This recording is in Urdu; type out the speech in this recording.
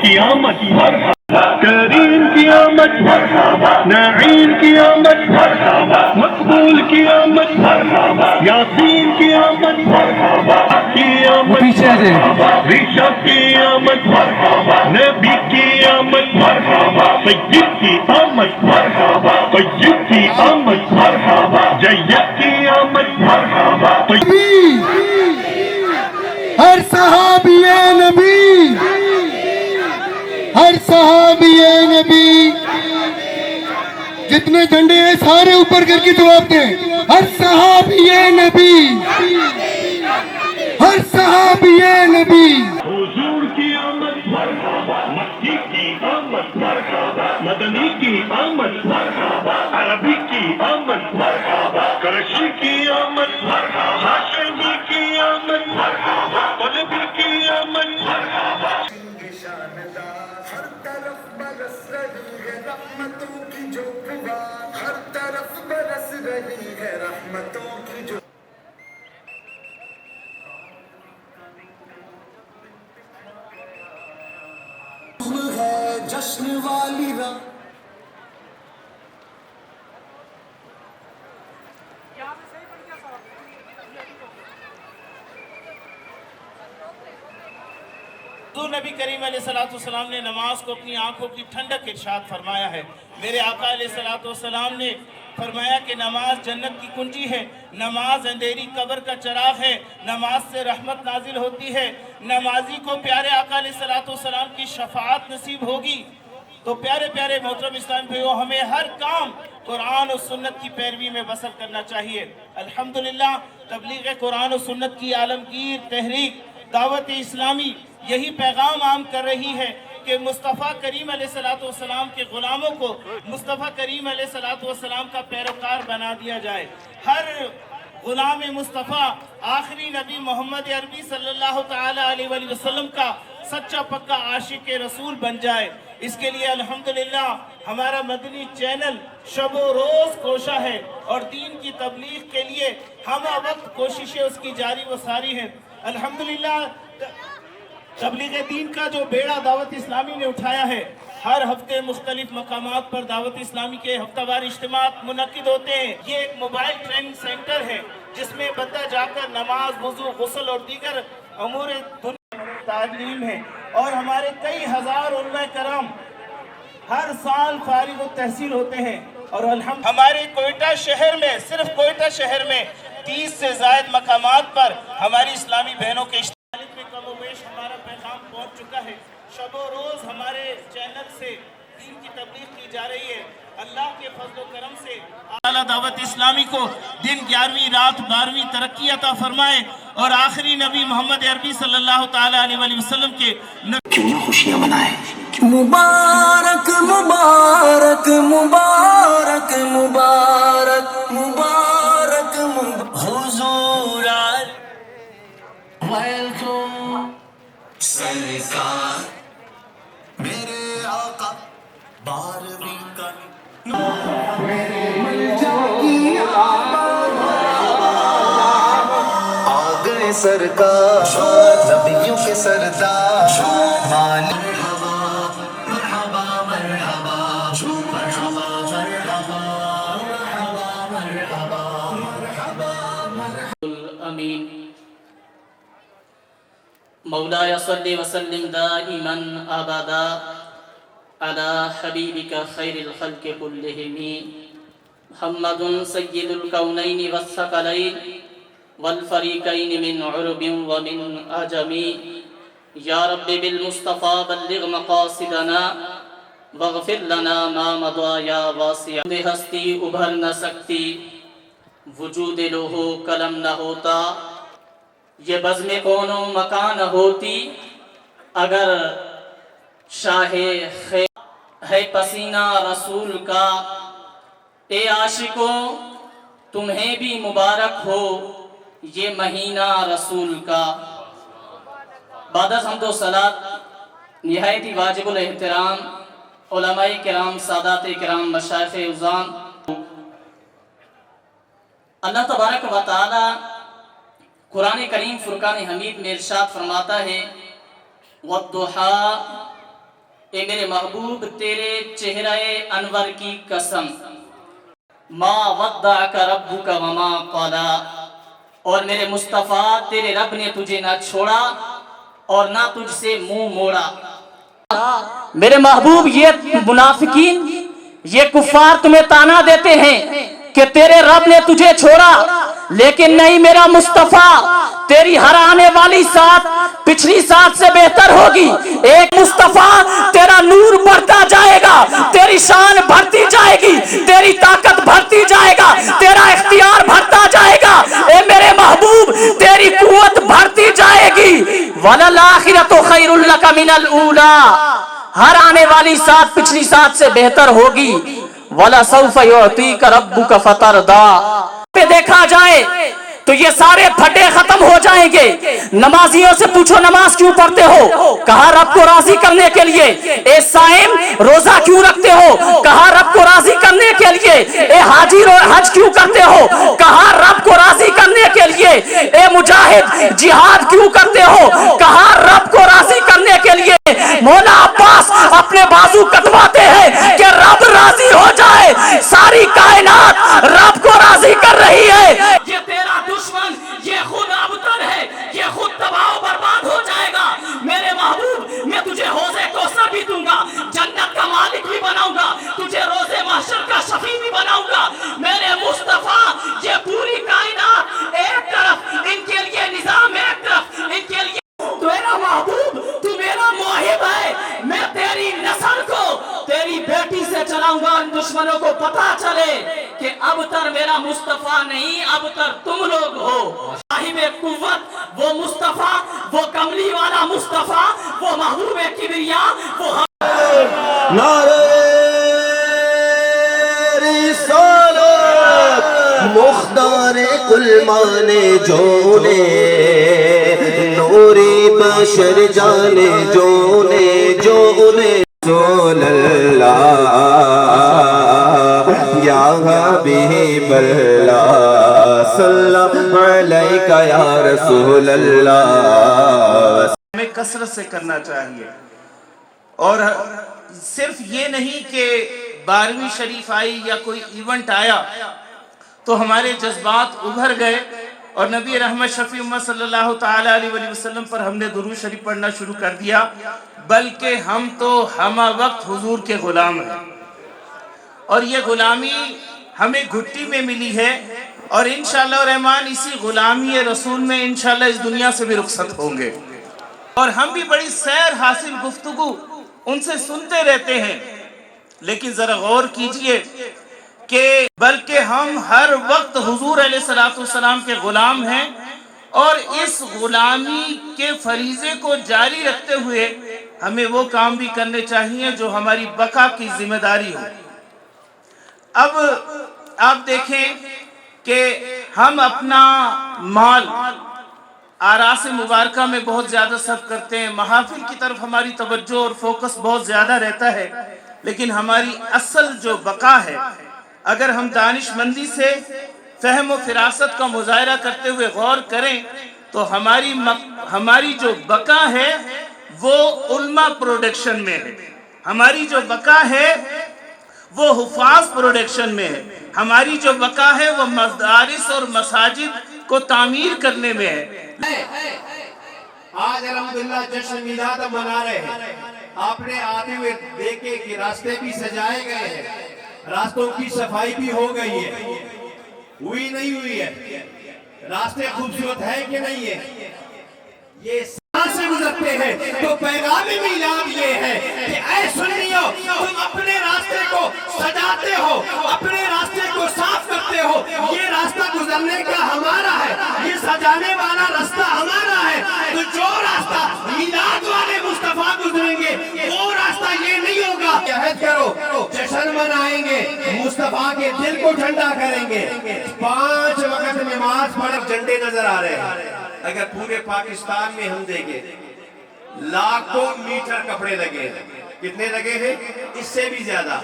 کی آمد، کریم کی آمد، نعیم کی آمد، مقبول کی آمد، یاسین کی آمد، کی آمد، رشب کی آمد، نبی کی آمد، سید کی آمد، طیب کی آمد، جید کی آمد، ہر صحابی نبی، ہر صحابی نبی، جتنے جھنڈے ہیں سارے اوپر کر کے جواب دیں. ہر صحابی نبی، ہر صحابی نبی. حضور کی آمد، مکی کی آمد، مدنی کی آمد، عربی کی آمد، قریشی کی آمد، ہاشمی کی آمد، طلبی کی آمد. ہر طرف برس رہی ہے رحمتوں کی جو بہار، ہر طرف برس رہی ہے رحمتوں کی جو ہے جشن والی راہ. حضور نبی کریم علیہ السلام نے نماز کو اپنی آنکھوں کی ٹھنڈک ارشاد فرمایا ہے. میرے آقا علیہ السلام نے فرمایا کہ نماز جنت کی کنجی ہے، نماز اندھیری قبر کا چراغ ہے، نماز سے رحمت نازل ہوتی ہے، نمازی کو پیارے آقا علیہ السلام کی شفاعت نصیب ہوگی. تو پیارے پیارے محترم اسلام بھائیو، ہمیں ہر کام قرآن و سنت کی پیروی میں بسر کرنا چاہیے. الحمدللہ تبلیغ قرآن و سنت کی عالمگیر تحریک دعوت اسلامی یہی پیغام عام کر رہی ہے کہ مصطفیٰ کریم علیہ السلام کے غلاموں کو مصطفیٰ کریم علیہ السلام کا پیروکار بنا دیا جائے. ہر غلام مصطفیٰ آخری نبی محمد عربی صلی اللہ تعالی علیہ وآلہ وسلم کا سچا پکا عاشق رسول بن جائے. اس کے لیے الحمدللہ ہمارا مدنی چینل شب و روز کوشاں ہے اور دین کی تبلیغ کے لیے ہمہ وقت کوششیں اس کی جاری و ساری ہیں. الحمدللہ تبلیغ دین کا جو بیڑا دعوت اسلامی نے اٹھایا ہے، ہر ہفتے مختلف مقامات پر دعوت اسلامی کے ہفتہ وار اجتماعات منعقد ہوتے ہیں. یہ ایک موبائل ٹریننگ سینٹر ہے جس میں بندہ جا کر نماز، وضو، غسل اور دیگر امور دنیا تعلیم ہے. اور ہمارے کئی ہزار علماء کرام ہر سال فارغ التحصیل ہوتے ہیں. اور ہمارے کوئٹہ شہر میں، صرف کوئٹہ شہر میں 30 سے زائد مقامات پر ہماری اسلامی بہنوں کے میں کم و بیش ہمارا پیغام پہنچ چکا ہے. شب و روز ہمارے چینل سے دین کی تبلیغ کی جا رہی ہے. اللہ کے فضل و کرم سے اعلیٰ دعوت اسلامی کو دن 11ویں رات 12ویں ترقی عطا فرمائے اور آخری نبی محمد عربی صلی اللہ تعالی علیہ وآلہ وسلم کے کیوں نہ خوشیاں منائیں. مبارک مبارک مبارک مبارک مبارک حضور ویلکم. سرکار میرے آقا 12ویں کا آ گئے سرکار نبیوں کے سردار مرحبا مرحبا مرحبا مرحبا مرحبا مرحبا مرحبا. آمین. مولاي صل وسلم دائما ابدا على حبيبك خير الخلق كلهم محمد سيد الكونين والثقلين والفريقين من عرب ومن عجم. يا رب بالمصطفى بلغ مقاصدنا واغفر لنا ما مضى يا واسع. ہستی ابھر نہ سکتی وجود لوح قلم نہ ہوتا، یہ بزم کون و مکان ہوتی اگر شاہ خیر ہے پسینہ رسول کا. اے عاشقوں تمہیں بھی مبارک ہو یہ مہینہ رسول کا. بعد از حمد و صلات نہایت ہی واجب الاحترام علماء کرام، سادات کرام، مشائخ عظام، اللہ تبارک و تعالی قرآن کریم فرقان حمید میں ارشاد فرماتا ہے وَالضُّحَىٰ اے میرے محبوب تیرے چہرہ انور کی قسم، ما ودعک ربک وما قلا، اور میرے مصطفیٰ تیرے رب نے تجھے نہ چھوڑا اور نہ تجھ سے منہ موڑا۔ میرے محبوب یہ منافقین، یہ کفار تمہیں تانا دیتے ہیں کہ تیرے رب نے تجھے چھوڑا، لیکن نہیں میرا مصطفیٰ، تیری ہر آنے والی ساتھ پچھلی ساتھ سے بہتر ہوگی۔ ایک مصطفیٰ تیرا نور بڑھتا جائے گا، تیری شان بڑھتی جائے گی، تیری طاقت بڑھتی جائے گا، تیرا اختیار بڑھتا جائے گا، اے میرے محبوب تیری قوت بڑھتی جائے گی۔ وَلَلْآخِرَةُ خَيْرٌ لَكَ مِنَ الْأُولَىٰ، ہر آنے والی ساتھ پچھلی ساتھ سے بہتر ہوگی۔ وَلَسَوْفَ يُعْطِيكَ رَبُّكَ فَتَرْضَىٰ، پہ دیکھا جائے تو یہ سارے پھٹے ختم ہو جائیں گے۔ نمازیوں سے پوچھو نماز کیوں پڑھتے ہو؟ کہا رب کو راضی کرنے کے لیے۔ اے صائم روزہ کیوں رکھتے ہو؟ کہا رب کو راضی کرنے کے لیے۔ اے حاجی حج کیوں کرتے ہو؟ کہا رب کو راضی کرنے کے لیے۔ اے مجاہد جہاد کیوں کرتے ہو؟ کہا رب کو راضی کرنے کے لیے۔ مولا عباس اپنے بازو کٹواتے ہیں کہ رب راضی ہو جائے، ساری کائنات رب کو راضی کر رہی ہے۔ یہ تیرا دشمن یہ خود ابتر ہے، یہ خود تباہ و برباد ہو جائے گا۔ میرے محبوب میں تجھے حوض کوثر بھی دوں گا، جنت کا مالک بھی بناؤں گا، تجھے روز محشر کا شفیع بھی بناؤں گا۔ میرے مصطفیٰ یہ پوری کائنات ایک طرف، ان کے لیے نظام ایک طرف، ان کے لیے تو میرا محبوب تو میرا موہب ہے۔ میں تیری نسل کو تیری بیٹی سے چلاؤں گا، ان دشمنوں کو پتا چلے کہ اب تر میرا مصطفیٰ نہیں، اب تر تم لوگ ہو۔ صاحب قوت وہ مصطفیٰ، وہ کملی والا مصطفیٰ، وہ محبوب کبریا، وہ نعرہ رسالت مختار کل مانے جو نے، نوری بشر جانے جو نے، جو نے رسول اللہ یا حبیب اللہ صلی اللہ علیہ یا رسول اللہ۔ ہمیں کثرت سے کرنا چاہیے، اور صرف یہ نہیں کہ 12ویں شریف آئی یا کوئی ایونٹ آیا تو ہمارے جذبات ابھر گئے اور نبی رحمت شفیع امت صلی اللہ تعالیٰ علیہ وسلم پر ہم نے درود شریف پڑھنا شروع کر دیا، بلکہ ہم تو ہمہ وقت حضور کے غلام ہیں، اور یہ غلامی ہمیں گھٹی میں ملی ہے، اور انشاءاللہ الرحمن اسی غلامی رسول میں انشاءاللہ اس دنیا سے بھی رخصت ہوں گے۔ اور ہم بھی بڑی سیر حاصل گفتگو ان سے سنتے رہتے ہیں، لیکن ذرا غور کیجئے کہ بلکہ ہم ہر وقت حضور علیہ السلام کے غلام ہیں، اور اس غلامی کے فریضے کو جاری رکھتے ہوئے ہمیں وہ کام بھی کرنے چاہیے جو ہماری بقا کی ذمہ داری ہو۔ اب آپ دیکھیں کہ ہم اپنا مال آراس مبارکہ میں بہت زیادہ صرف کرتے ہیں، محافل کی طرف ہماری توجہ اور فوکس بہت زیادہ رہتا ہے، لیکن ہماری اصل جو بقا ہے، اگر ہم دانش مندی سے فہم و فراست کا مظاہرہ کرتے ہوئے غور کریں تو ہماری جو بقا ہے وہ علماء پروڈکشن میں ہے، ہماری جو بقا ہے وہ حفاظ پروڈکشن میں ہے، ہماری جو بقا ہے وہ مدارس اور مساجد کو تعمیر کرنے میں ہے۔ آج الحمدللہ جشن میلاد منا رہے ہیں، آپ نے آتے ہوئے دیکھے کہ راستے بھی سجائے گئے ہیں، راستوں کی صفائی بھی ہو گئی ہے، ہوئی نہیں ہوئی ہے، راستے خوبصورت ہے کہ نہیں ہے، یہ سے گزرتے ہیں تو پیغام میلاد یہ ہے کہ اے سنیو تم اپنے راستے کو سجاتے ہو، اپنے راستے کو صاف کرتے ہو، یہ راستہ گزرنے کا ہمارا ہے، یہ سجانے والا راستہ ہمارا ہے، تو جو راستہ میلاد والے مصطفیٰ گزریں گے وہ راستہ یہ نہیں ہوگا۔ عہد کرو، جشن منائیں گے، مصطفیٰ کے دل کو ٹھنڈا کریں گے، 5 وقت نماز پڑھ جھنڈے نظر آ رہے ہیں۔ اگر پورے پاکستان میں ہم دیکھیں لاکھوں میٹر کپڑے لگے ہیں، کتنے لگے ہیں؟ اس سے بھی زیادہ۔